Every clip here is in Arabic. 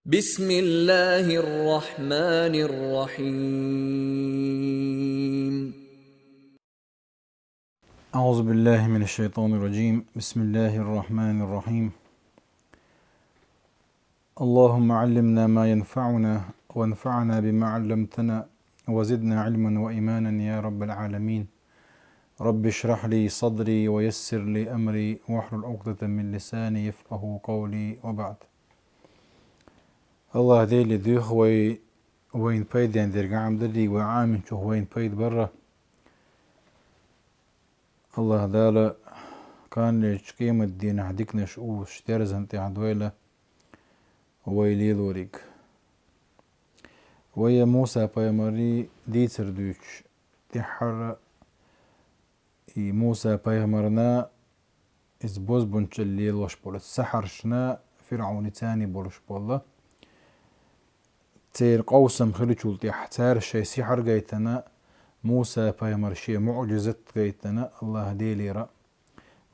بسم الله الرحمن الرحيم. أعوذ بالله من الشيطان الرجيم. بسم الله الرحمن الرحيم. اللهم علمنا ما ينفعنا وانفعنا بما علمتنا وزدنا علما وإيمانا يا رب العالمين. رب اشرح لي صدري ويسر لي أمري واحلل عقدة من لساني يفقه قولي وبعد. الله ديلي ديوخ وين بيد يعني درقام دلي وعامن شو وين بيد برا. الله دالا كان ليش قيمة دين عديكنا شؤوش ترزنتي عدويلة ويلي دوريك ويا موسى بايمري ديتر دوش تحر موسى بايمرنا إز بوز بنشليل وش بول السحر شنا فرعون تاني بولش بولا تير قوسم خليشول تحتار شي سحر جيتنا موسى بايمر شي معجزة جيتنا الله ديليرا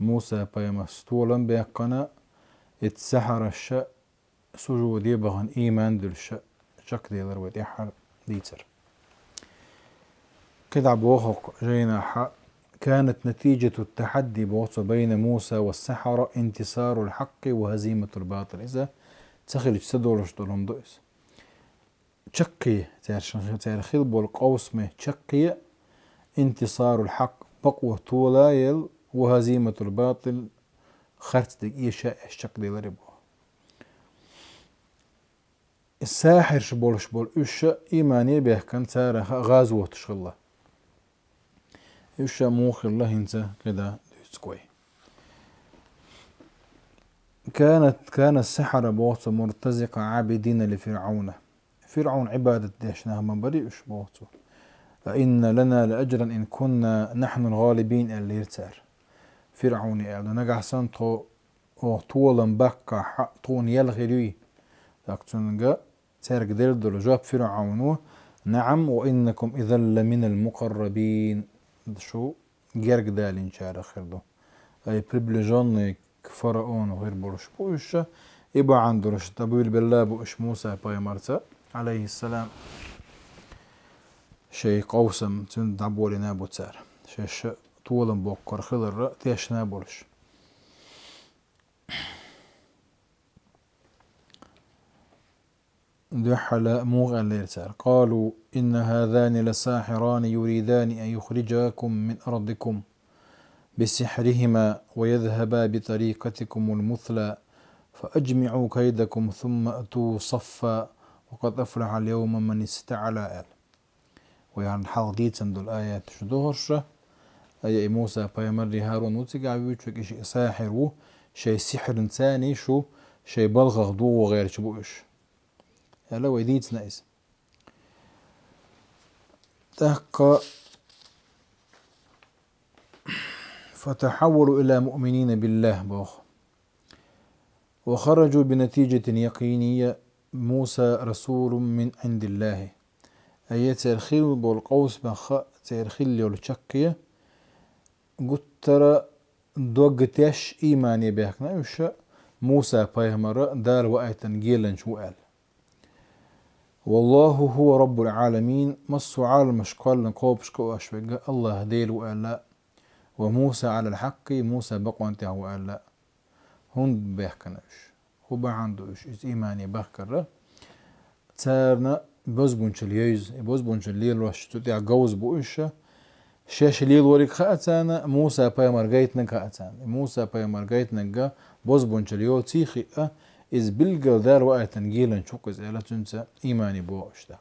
موسى بايمر ستولن بيقنا اتسحر الشا سجود يبغن إيمان دلش شك ديلر ويتحر ديتر كده بوخق جينا حق. كانت نتيجة التحدي بوصو بين موسى والسحرة انتصار الحق وهزيمة الباطل. إذا تخلج تدورش دولهم دوئس تشكي تارخيل بالقوس مه تشكي انتصار الحق بقوة طولايل وهزيمة الباطل خرت دي إيشاء الشك دي لربو الساحر شبول إيشاء إيماني به كان تارخ غازوة تشغله إيشاء موخ الله انت كده دويسكوي. كان السحرة بوصو مرتزقة عابدين لفرعون. فرعون عبادة ديشناها من بريئش بوصو فإن لنا لأجرا إن كنا نحن الغالبين اللي يرتار فرعون يقول نجح سنتو طولا بقى حق طون يلغي لكن تارك دلدل جاب فرعون نعم وإنكم إذا لمن المقربين. شو جرق دالين شارع خردو أي بريبلجون فرعون وغير برش بوش إبا عندرش تبويل بالله بوش موسى باي مرتا عليه السلام شي قوسم تند عبولي نابو تسار شي طولا بوكر خضر تيش نابولش. دحل موغ الليرتار قالوا إن هذان لساحران يريدان أن يخرجاكم من أرضكم بسحرهما ويذهبا بطريقتكم المثلى فأجمعوا كيدكم ثم أتوا صفا وقد أفلح اليوم من استعلى. ويعني حال ديتن دول آيات شدوهرش أي موسى بايمري هارون وتقع بيوتشك شيء ساحر شيء سحر ثاني شو شيء بلغ غدو وغير شبوش هلا ويديت نايس تحقق فتحولوا إلى مؤمنين بالله بوخ وخرجوا بنتيجة يقينية موسى رسول من عند الله. أي ترخيل بالقوس بخاء ترخيل يولشكية قلت ترى دوغتيش إيماني بيحكنا يوشا موسى بايهمر دار وآيتن جيلن شو قال والله هو رب العالمين مصو عالم شقال نقوب شكو أشوق الله ديل وقال لا وموسى على الحق موسى بقوا انتهى وقال لا هون بيحكناش هو بعندوش إز إيماني بحكرة تارنا بوزبونش اليوز بوزبونش الليل وش تتع جوز بوشة شاش الليل وريك خاتانا موسى بايمر جايتنا خاتان موسى بايمر جايتنا جا بوزبونش اليوم تيخي إز بلغل دار وآيتن جيلن شوك إز إلا تنسى إيماني بوشتاك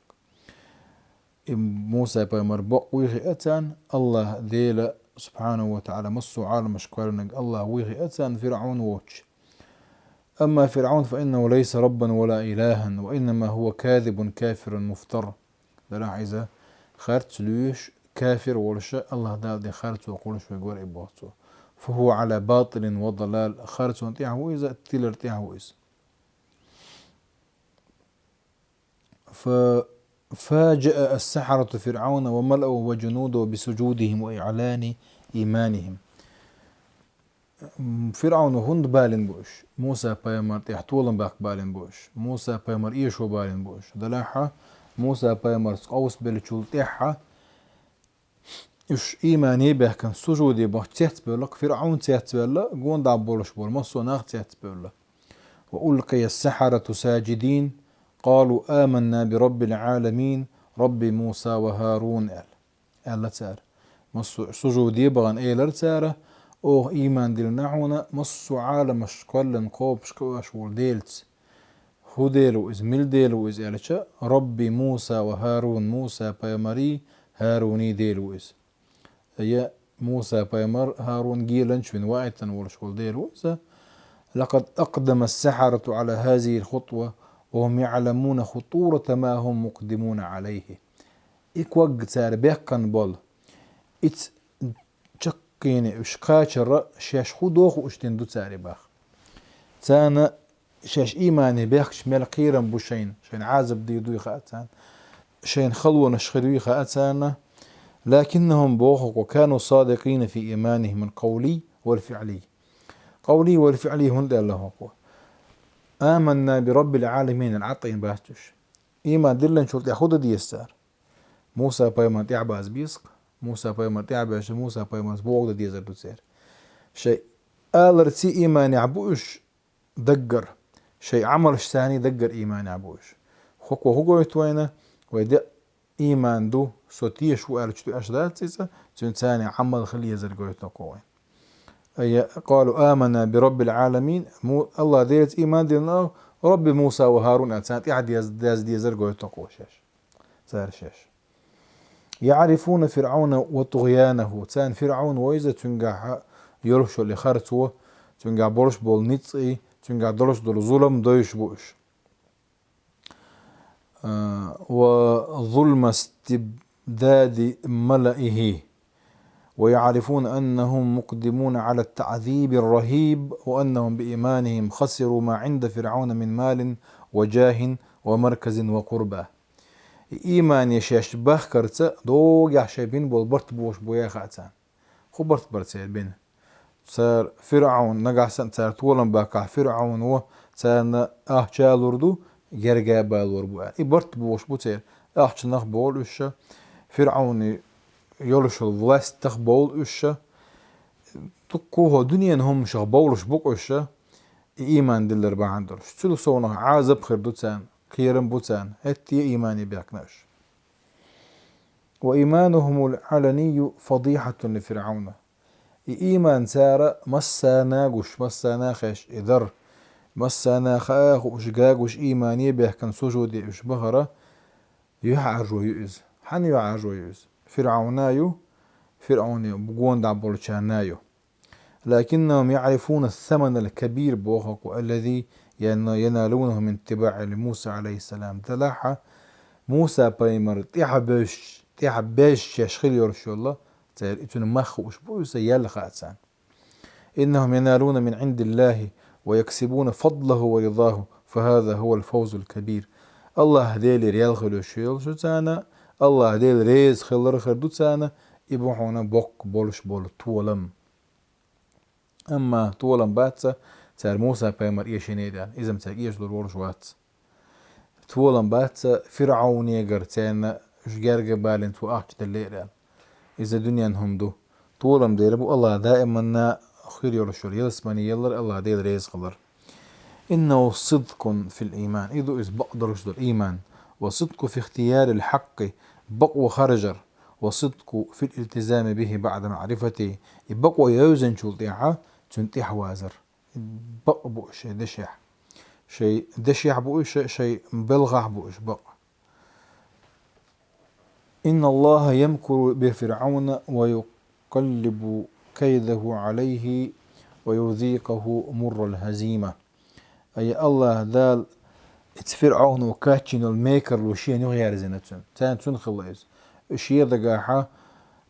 موسى بايمر بق ويخي أتان الله ديلا سبحانه وتعالى مصو عالم شكوالنك الله ويخي أتان فرعون ووتش. أما فرعون فإنه ليس ربا ولا إلها وإنما هو كاذب كافر مفتر. دلاح إذا خارت ليش كافر ولشاء الله دال دي خارت وقولش ويقول إبواتو فهو على باطل وضلال خارت وانتيعه وإذا تيلر تيعه وإذا ففاجأ السحرة فرعون وملأوا وجنوده بسجودهم وإعلان إيمانهم. فرعون هند بالين بوش موسى بايمر يحتولن باك بالين بوش موسى بايمر إيشو بالين بوش دلاحة موسى بايمر قوس بلشول تيحة إيش إيماني به كان سجودي به تيت بيقولك فرعون تيت بيقولك قون دعبولش بول مصو ناغ تيت بيقولك وألقي السحرة ساجدين قالوا آمنا برب العالمين رب موسى وهارون لا تسار مصو سجودي بغن إيلر تساره أو إيمان ديل نحونا مصو عالم شكولن قوب شكواش ولديلت هو ديلو إز ميل ديلو إز إلشا ربي موسى وهارون موسى بايمري هاروني ديلو إز هي موسى بايمر هارون جيلنش من وايتن ولشكول ديلو إز لقد أقدم السحرة على هذه الخطوة وهم يعلمون خطورة ما هم مقدمون عليه إكوغ تار بيكن بول إت تشقيني إشقاشر شاش خدوخ وإشتندو تاري باخ تانا شاش إيماني بيخش ميل قيرا بوشين شين عازب ديدو يخاتان شين خلوة نشخدو يخاتان لكنهم بوخق وكانوا صادقين في إيمانهم القولي والفعلي قولي والفعلي هند الله أقوى آمنا برب العالمين العطين باهتش إيمان دلن شلت ياخد دي السار موسى بايمان تعباز بيسق موسى بايمان تعباش موسى بايمان بوغد دي زردو تسير شيء آلرتي إيمان يعبوش دقر شيء عملش ثاني دقر إيمان يعبوش خكو هو يتوينه ويدأ إيمان دو سوتيش وقالش تو أشدات تيسا تون ثاني عمل خليه زرقويت نقوين أي قالوا آمنا برب العالمين الله ديرت إيمان دينا رب موسى وهارون أتسانت يعد يزداز دي زرقويت نقوشاش سار شاش يعرفون فرعون وطغيانه تان فرعون وإذا تنقع يرشو اللي خرطوه تنقع برش بول نتسئي تنقع درش دول ظلم دويش بوش وظلم استبداد ملئه ويعرفون أنهم مقدمون على التعذيب الرهيب وأنهم بإيمانهم خسروا ما عند فرعون من مال وجاه ومركز وقربة إيمان يشاش باخكرت دوغ يحشيبين بالبرت بوش بويا خاتان خبرت برتسير بين صار فرعون نقع صار طولا باقع فرعون و صار شالوردو يرجع بالور بوان إبرت بوش بوتير نخ بول وش فرعون يولش الفلاس تخبول وش تقوه دنيا هم شخبولش بوق وش إيمان دلر بعندرش تلو صونا عازب خير دوتان خيرن بوتان هتي إيماني بيكناش وإيمانهم العلني فضيحة لفرعون إيمان سارة مسانا قش مسانا خش إذر مسانا خاخ وش قاق وش إيماني به كان سجودي وش بهرة يعرجو يؤز حن يعرجو يؤز فرعونايو بقون دعبولشانايو لكنهم يعرفون الثمن الكبير بوخق الذي ينالونه من اتباع لموسى عليه السلام تلاحة موسى بايمر تيح بيش يشخيل يرشو الله تير اتن مخ وش بويس يلخاتسان إنهم ينالون من عند الله ويكسبون فضله ورضاه فهذا هو الفوز الكبير الله ديل ريال خلو شيل شو تانا الله ديل ريز خلر خردو تانا يبوحونا بوك بولش بول طولم أما طولم باتسا تار موسى بايمر إيش نيدان إذا متاك إيش دور ورش وات طولم باتسا فرعون يقر تانا شجار قبالين تو أحج دليران إذا دنيا هم دو طولم ديربو الله دائما خير يرشول يلسماني يلر الله ديل ريز خلر إنه صدق في الإيمان إذا إذ بقدر الإيمان وصدق في اختيار الحق بقوى خرجر وصدق في الالتزام به بعد معرفته بقوى يوزن شلطيحة تنتيح وازر بقبو شيء دشيح شيء دشيح بوش شيء بلغح بوش بق إن الله يمكر بفرعون ويقلب كيده عليه ويذيقه مر الهزيمة أي الله ذال فرعون وكاتشين الميكر وشين يغير زينتون تان خلاص الشيء دقاحة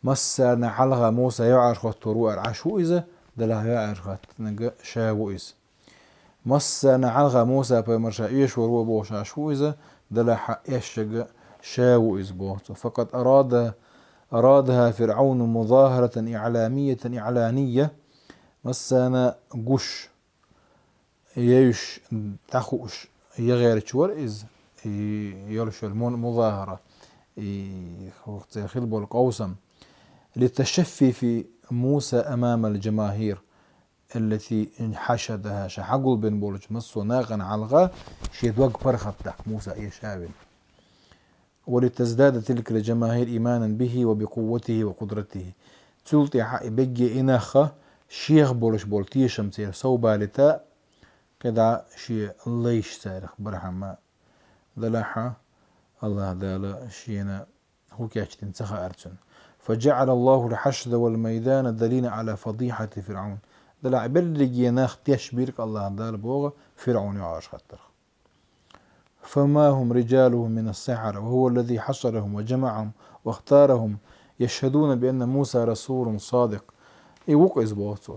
مسرنا حلقة موسى يعرش خطروا عشو إذا دلها يعرش خط شاو إذا مسرنا حلقة موسى بمرشا إيش وروا بوش عشو إذا دلها إيش شاو إذا بوش فقد أرادها فرعون مظاهرة إعلامية إعلانية مسانا قش يش تخوش يغير شوال إز يرش المظاهرة خلبوا القوسم للتشفي في موسى أمام الجماهير التي حشدها شحقل بن بولج مصو ناغن علغا شيدوق برخبتك موسى إيشاوين ولتزداد تلك الجماهير إيمانا به وبقوته وقدرته تلتي حق بجي إناخا شيخ بولش بولتيشم تير صوبا لتا كدا شي ليش سارخ برحمة دلاحة الله دالا شينا هو كاشتين سخا أرتن فجعل الله الحشد والميدان دليل على فضيحة فرعون دلع برجي ناخ تشبيرك الله دال بوغ فرعون يعاش خطر فما هم رجاله من السحرة وهو الذي حشرهم وجمعهم واختارهم يشهدون بأن موسى رسول صادق يوقز بوتو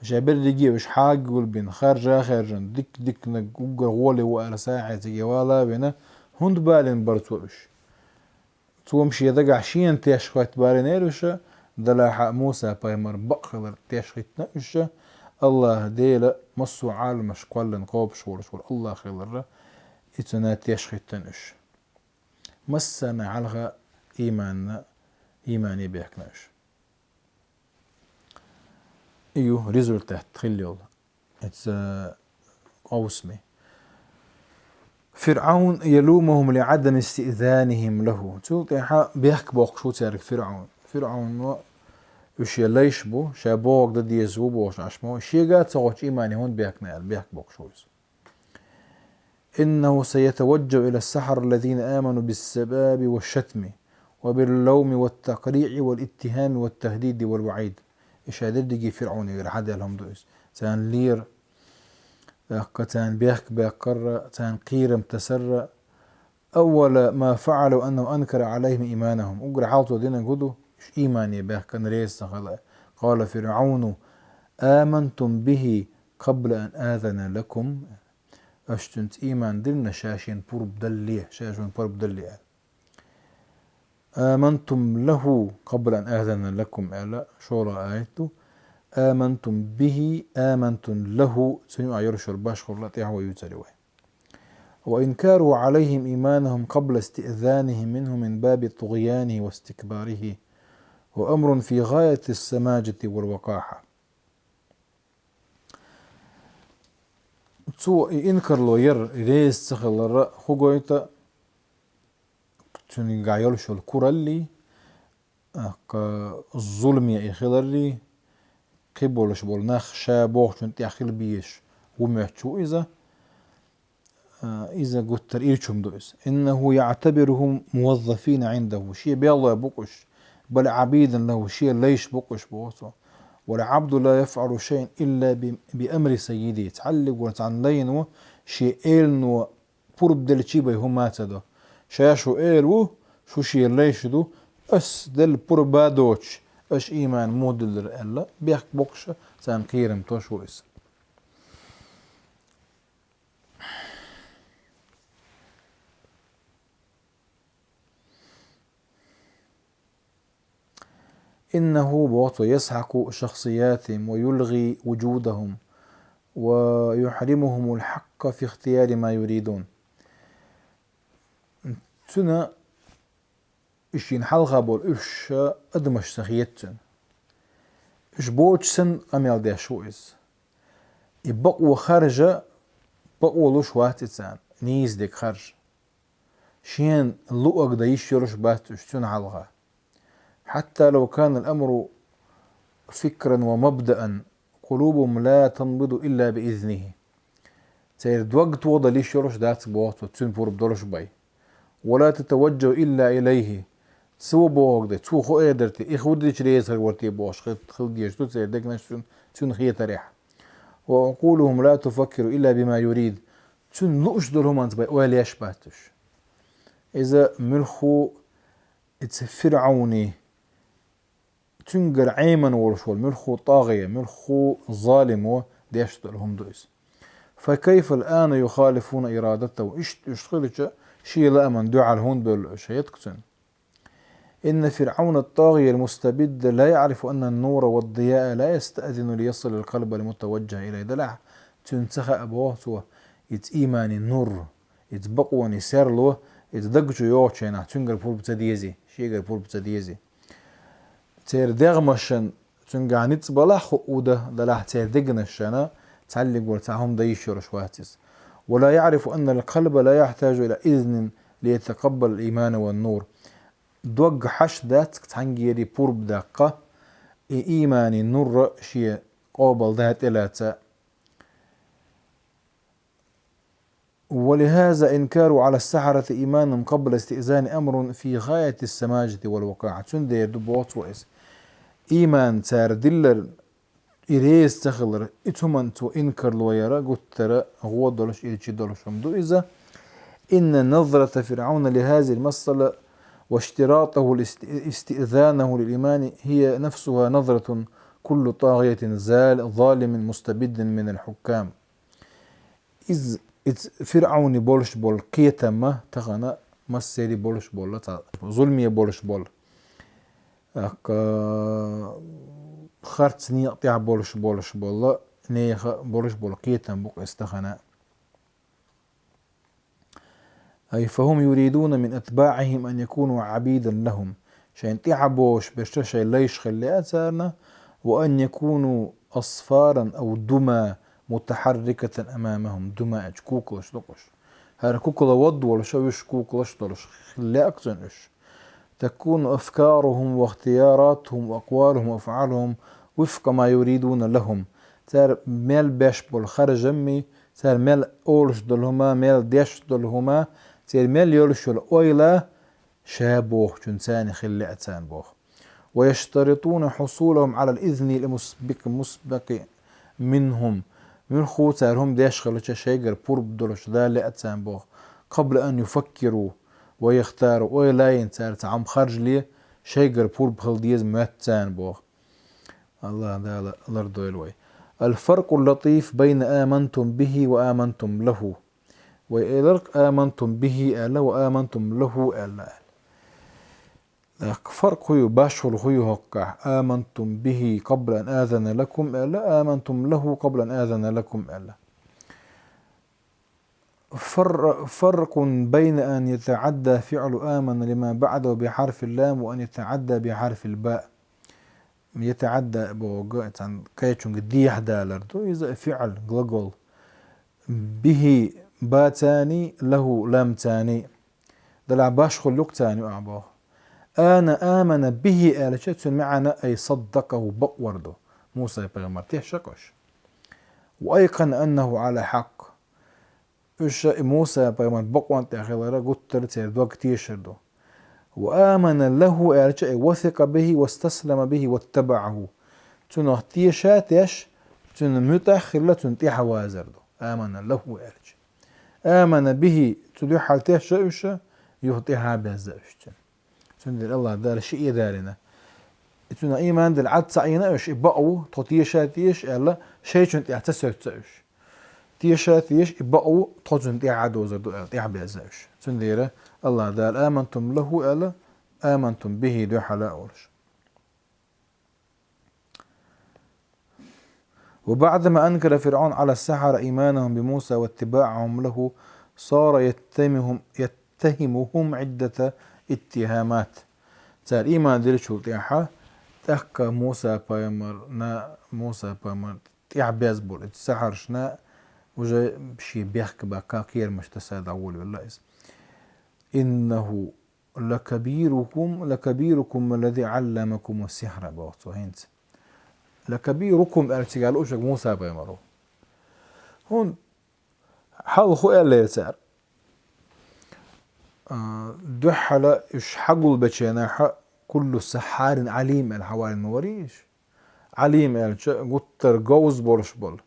جابر لجي وش حاجل بين خارجا دك نقر غولي وقال ساعة جوالا بينا هند بالين برتوش تومشي دقع شين تيشخوت بالين ايروشا دلا موسى بايمر بقلر تيشخيت نقشا الله ديلا مصو عالم شقوالن قوب شور الله خيلر اتنا تيشخيت تنش مسنا علغا إيماني بيكناش ايوه ريزولتات تخيل اتس قوسمي فرعون يلومهم لعدم استئذانهم له تلقى بيحك بوق شو تارك فرعون وش يليش بو شابوك ضد يزوب وش عشمو شيغا تغوش إيماني هون بيحك بوق شو إنه سيتوجه إلى السحر الذين آمنوا بالسباب والشتم وباللوم والتقريع والاتهام والتهديد والوعيد إيش هادرجي فرعون يقول حدا لهم دوس تان لير تان بيحك بيقر تان قيرم تسر أول ما فعلوا أنه أنكر عليهم إيمانهم أقرأ حالته دينا قدو إيش إيماني بيحك نريس قال فرعون آمنتم به قبل أن آذن لكم أشتنت إيمان دلنا شاشين بورب دلية شاشين بورب دلية آمنتم له قبل أن آذن لكم ألا شورا آيته آمنتم به آمنتم له سنوع يرش الباش خلطيه ويتلوه وإنكاروا عليهم إيمانهم قبل استئذانهم منه من باب طغيانه واستكباره وأمر في غاية السماجة والوقاحة تو إنكر لو ير ريس تخلر خجويتا توني قايلش الكرة اللي الظلم يا إخلري قبولش بولناخ شابوخ شنت يخل بيش ومعتشو إذا قلت ترئيشهم دوس إنه يعتبرهم موظفين عنده شيء بيالله بقش بل عبيدا له شيء ليش بقش بوصو والعبد لا يفعل شيء إلا بأمر سيدي تعلق ونتعن لينو شيء إلنو بورب دل بي هما تدو شاشو إلو شو شيء ليش دو أس دل بوربا دوش أش إيمان مودل إلا بيحك بقش سان قيرم توشو إس إنه بوطو يسحق شخصياتهم ويلغي وجودهم ويحرمهم الحق في اختيار ما يريدون تنا إشين حلقة بول إش أدمش سخيتن إش بوش سن أميال دي شويز يبقوا خارجة بقوا لوش واتتان نيز ديك خارج شين اللؤق دا يشيرش باتش تن حلقة حتى لو كان الأمر فكرا ومبدأ قلوبهم لا تنبض إلا بإذنه تيرد وقت وضع ليش يرش دات بواتو تنبور بدرش باي ولا تتوجه إلا إليه سو بوغ دي تو خو إيدرتي إخود ديش ريس غورتي بوش خل ديش تو تيردك نشتون تون خيه تريح وعقولهم لا تفكر إلا بما يريد تون لؤش درهم أنت باي ويل يشباتش إذا ملخو فرعوني تنقر عيمن ورشول ملخو طاغية ملخو ظالم وديشت لهم دويس فكيف الآن يخالفون إرادته إشتغلش شيء لا من دعا الهون بالشيء يتكتن إن فرعون الطاغية المستبد لا يعرف أن النور والضياء لا يستأذن ليصل القلب المتوجه إليه دلع تنسخ أبواتوا إيمان النور يتبقوا نسير له يتدقجو يوتشينا تنقر بول بتديزي شيقر بول بتديزي تير دغمشن تنقع نتبلا خؤودة دلع تير دقنشنا تعلق ورتعهم ديشور شواتس ولا يعرف أن القلب لا يحتاج إلى إذن ليتقبل الإيمان والنور دوق حشدات تنجيري بورب دقة إيماني النور شيء قابل ذات إلاتا ولهذا إنكار على السحرة إيمانهم قبل استئذان أمر في غاية السماجة والوقاعة تندي دبوت وإس إيمان تار دلر إريز تخلر إتمن تو إنكر لويرا قلت ترى هو دولش إلشي دولش رمدو إذا إن نظرة فرعون لهذه المسألة واشتراطه استئذانه للإيمان هي نفسها نظرة كل طاغية ظالم مستبد من الحكام إذ فرعون بولش بول قيتما تغنى مسيري بولش بول ظلمي بولش بول خارت نيقطع بولش بول نيخ بولش بول قيتم بوق استغنى أي فهم يريدون من أتباعهم أن يكونوا عبيدا لهم شين تعبوش بشتشي ليش خلي أتارنا وأن يكونوا أصفارا أو دمى متحركة أمامهم دمى كوكلش لقش هذا كوكلا ود ولا شويش كوكلش طلش خلي أكتنش تكون أفكارهم واختياراتهم وأقوالهم وأفعالهم وفق ما يريدون لهم تار ميل باش بول خرج أمي تار ميل أولش دلهما ميل ديش دلهما تار ميل يولش الأويلة شابوه جنسان خلي أتان بوه ويشترطون حصولهم على الإذن المسبق منهم من خوتارهم ديش خلوش شيقر بورب دولش ذا لأتان بوه قبل أن يفكروا ويختاروا أويلا ينتار تعم خرج لي شيقر بورب خلديز ماتان بوه الله ذا الأرض الوي الفرق اللطيف بين آمنتم به وآمنتم له وإلرق آمنتم به ألا وآمنتم له ألا فرق هو باشر هو هقع آمنتم به قبل أن آذن لكم ألا آمنتم له قبل أن آذن لكم ألا فرق بين أن يتعدى فعل آمن لما بعده بحرف اللام وأن يتعدى بحرف الباء يتعدى بوقعت عن كيتشون ديح دالردو إذا فعل gлагol به با تاني له لام تاني دلع باش خلوق تاني أعباه أنا آمن به آلشت معنا أي صدقه بقورده موسى بغمر تيشكش وأيقن أنه على حق إيش موسى بغمر بقوان تأخيرا قلت ترتير دوك تيشردو وآمن له آلشت وثق به واستسلم به واتبعه تنه تيشاتش تن متأخر لا تنتيح وازردو آمن له آلشت آمن به تلوح التيش إيش يهتيها بزاوشتن تندر الله دار شيء دارنا تنا إيمان دل عد سعينا إيش إبقوا تطيشاتيش إلا شيء كنت يعتسوتش تيشاتيش إبقوا تطن تعد وزردو تعبزاوش تندر الله دار آمنتم له ألا آمنتم به دو حلا أورش وبعدما أنكر فرعون على السحرة إيمانهم بموسى واتباعهم له صار يتهمهم عدة اتهامات تار إيمان دل شو تيحا تحكى موسى بايمر تعبيز بول السحر شنا وجا بشي بيحكي بكاكير مش تساد أول والله إنه لكبيركم الذي علمكم السحر بوقت وهنت لكبيركم ارتقال أشك موسى بايمرو هون حال خو اللي يسار دحلا إش حقول بتشينا كل سحار عليم الحوالي الموريش عليم قطر جوز بولش بول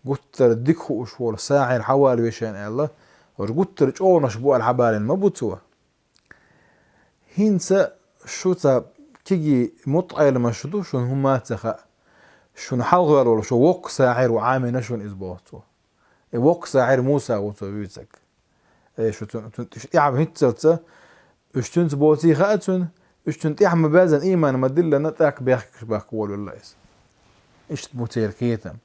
قطر ديكو أشوال ساعر حوالي بشين الله ورقطر جونش بو الحبال المبوتوه هينسا شوتا كيجي مطعي لما شدو شون هما تخا شون حلغر ولا شو وق ساعر وعامل شون إزبوتو وق ساعر موسى وتو بيتك شو تن يعب هيتسلتا اشتنت بوتي خاتون اشتنت احمى بازن ايمان مدلة نتاك بيحكش باقوال الله إيس اشت بوتير كيتا.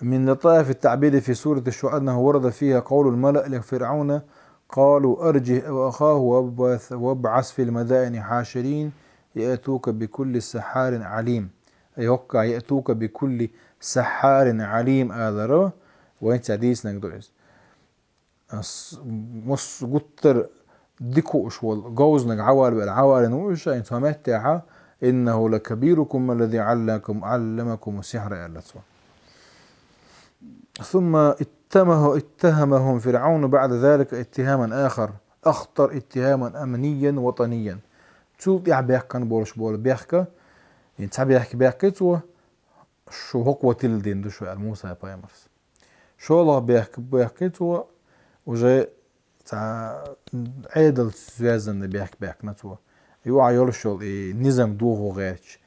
من لطائف التعبير في سورة الشعراء أنه ورد فيها قول الملأ لفرعون قالوا أرجه وأخاه وابعث في المدائن حاشرين يأتوك بكل سحار عليم. أي وقع يأتوك بكل سحار عليم آذره وين تعديس نقدوز مص قطر ديكوش والجوز عوال بالعوال نوش إن سمعتها إنه لكبيركم الذي علمكم السحر ألتوا. ثم اتهمهم فرعون بعد ذلك اتهاما آخر أخطر اتهاما أمنيا وطنيا. تشوف بيحكن بولش بول بيحكا ينتع بيحكتوا شو هو تلدين دو شو موسى بايمرس شو الله بيحكتوا وجاي تاع عيدل سوازن بيحكنتوا يوعى يرشل نظام دوغو غيرش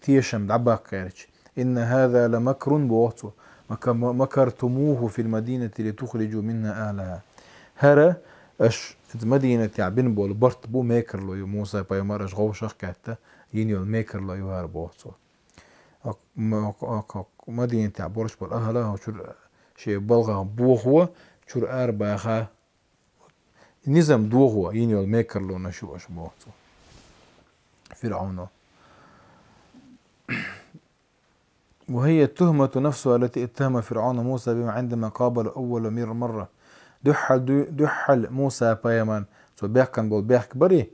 تيشم دعباك غيرش إن هذا لمكر بوطو مكرتموه في المدينة لتخرجوا منها أهلها. هرا اش المدينة بن بول برت بو ميكر لو موسى بايمار اش غوشخ كاتا ينيو الميكر لو يهار بوطو مدينة بورش بول أهلها وشور شي بلغة بوغوا شور أرباخا نظام دوغوا ينيو الميكر لو نشو اش بوطو فرعون. وهي التهمة نفسها التي اتهم فرعون موسى بما عندما قابل أول مرة دحل موسى بايمان بيحكن بول بيحك بري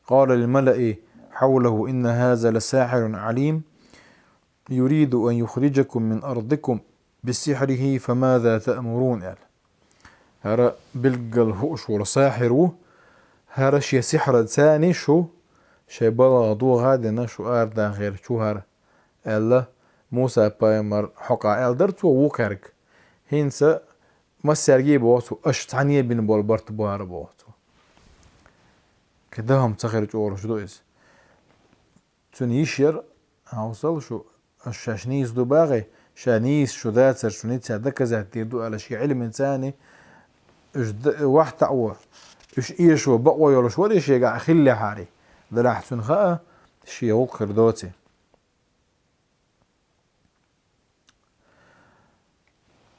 قال للملأ حوله إن هذا لساحر عليم يريد أن يخرجكم من أرضكم بسحره فماذا تأمرون. قال هرا بلقل هوش ولا ساحر هرا شي سحر ثاني شو شي بلغضو غادنا شو أردا غير شو هرا قال موسى بايمر حقا ألدرتو ووكرك هينسا ما سرجي بواتو اش تعني بين بول برت بوهر بواتو كدهم تخرج اورش دويس تونيشير هاوصل شو الشاشنيس دو باغي شانيس شو داتر شو نيتسا دكزا تيدو على شي علم انساني اش واحد تعور اش ايشو بقوى يولش ولا شي قاع خلي حاري دلاح تنخاء شي وقر دوتي.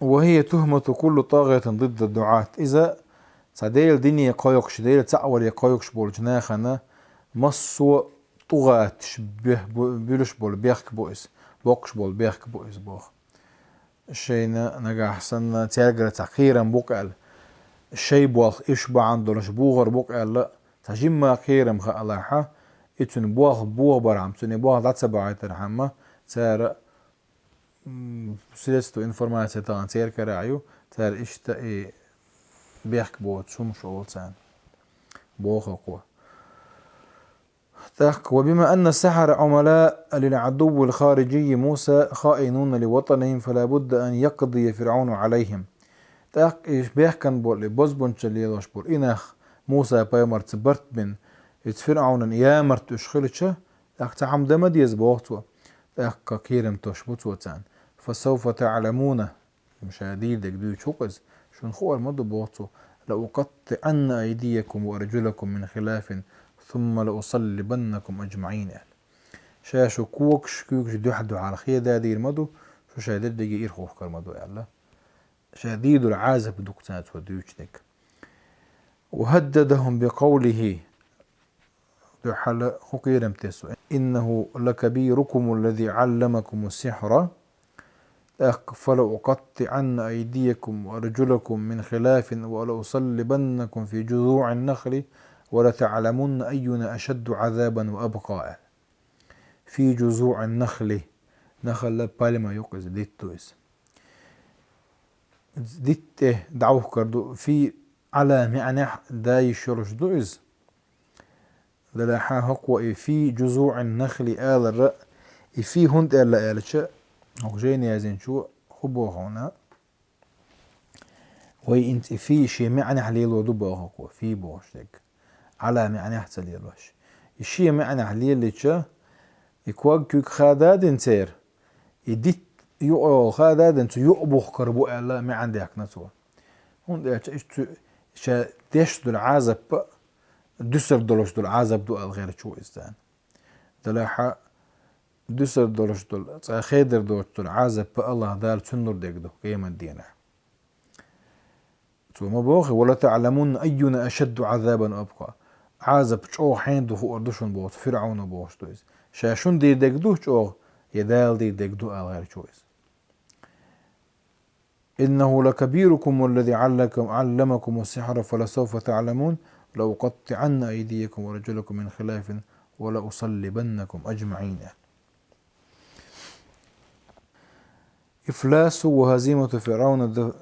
وهي تهمة كل طاغية ضد الدعاة. إذا سديل ديني يقايقش ديل تعول يقايقش بول جناخنا مصو طغاة شبه بيلش بول بيخك بوئس بوقش بول بيخك بوئس بوخ الشينا نجا حسنا تياجر تأخيرا بوقال الشي بوخ إشبع عندلش بوغر بوقال لا تجمع خيرا مخا الله إتن بوخ برعم تن بوخ لا تبعت الحمة تار سلسلة إنفورماتيا طبعا تير كراعيو تار إشتا بيحك بوت شو شغل بوخ قوة تحك. وبما أن السحر عملاء للعدو الخارجي موسى خائنون لوطنهم فلا بد أن يقضي فرعون عليهم. تحك بيحكن بول بوزبون تشليلوش بول إنخ موسى بايمر تبرت بن فرعون يامرت أشخلتشه تحك تعم دمد يزبوغتوا تحك كيرم تشبط وتان فسوف تعلمون مشاهديدك دو تشوقز شون خوار مدو بوغتو لأقطعن أيديكم وأرجلكم من خلاف ثم لأصلبنكم أجمعين. شاشو كوكش دو حدو على خير دادي المدو شو شادد دي إيرخوخ كالمدو يعلا شديد العازب دكتات وديوشنك. وهددهم بقوله دو حل خقيرم تسو إنه لكبيركم الذي علمكم السحر فلأقطعن أيديكم وأرجلكم من خلاف ولأصلبنكم في جذوع النخل ولتعلمن أينا أشد عذابا وأبقى. في جذوع النخل نخل بالما يقز ديتويس ديته دعوه كردو في على معنى داي شرش دويز دلاحا هقوى في جذوع النخل آل الرأ في هند ألا آلتشا وجين يازين شو خبوه هنا وي انت في شي معنى حليل ودبه هقوى في بوشتك على معنى حتليل وش الشي معنى حليل لتشا يكواق كيك خاداد انتير يديت يقول خاداد انتو يقبخ كربو ألا ما عندك نتوى هون شا ديش دول عازب دسر دولش دول عازب دو الغير شو إزدان دلاحة دسر دولش دول خيدر دولش دول عازب الله دال تنور ديك دو قيمة دينا ثم بوخي ولا تعلمون أينا أشد عذابا وأبقى عازب شو حين دو فوق أردوشن بوت فرعون بوش دويز شاشون دي ديك دو شو يدال دي ديك دو الغير شو إز إنه لكبيركم الذي علمكم السحر فلسوف تعلمون لأقطعن أيديكم ورجلكم من خلاف ولأصلبنكم أجمعين. إفلاس وهزيمة فرعون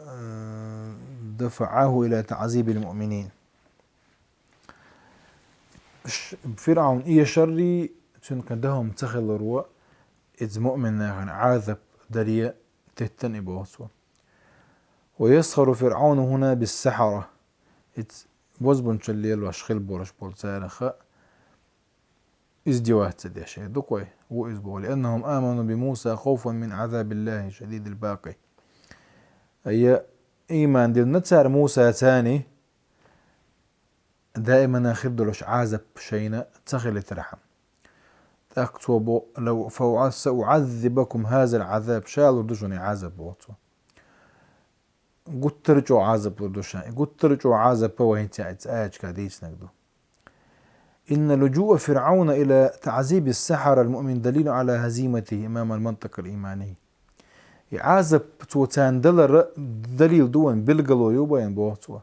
دفعه إلى تعذيب المؤمنين. فرعون إيه شري تنكدهم تخل رواء إذ مؤمن عاذب دريا تتنب وصوه. ويسخر فرعون هنا بالسحرة بوزبن شليل واشخيل بورش بولسارخاء ازدواج دي شيء دقوي وإزبو لأنهم آمنوا بموسى خوفا من عذاب الله شديد الباقي أي إيمان دي نتسار موسى تاني دائما أخذلوش عازب شينا تخل ترحم تكتبوا لو سأعذبكم هذا العذاب شالوا دجوني عذاب بوتو قلت ترجعوا عازب لردوشان قلت ترجعوا عازب وهي تأج كاديس نقدو إن لجوء فرعون إلى تعذيب السحرة المؤمن دليل على هزيمته أمام المنطق الإيماني عازب توتان دليل دون بلغلو يوبا ينبوتوا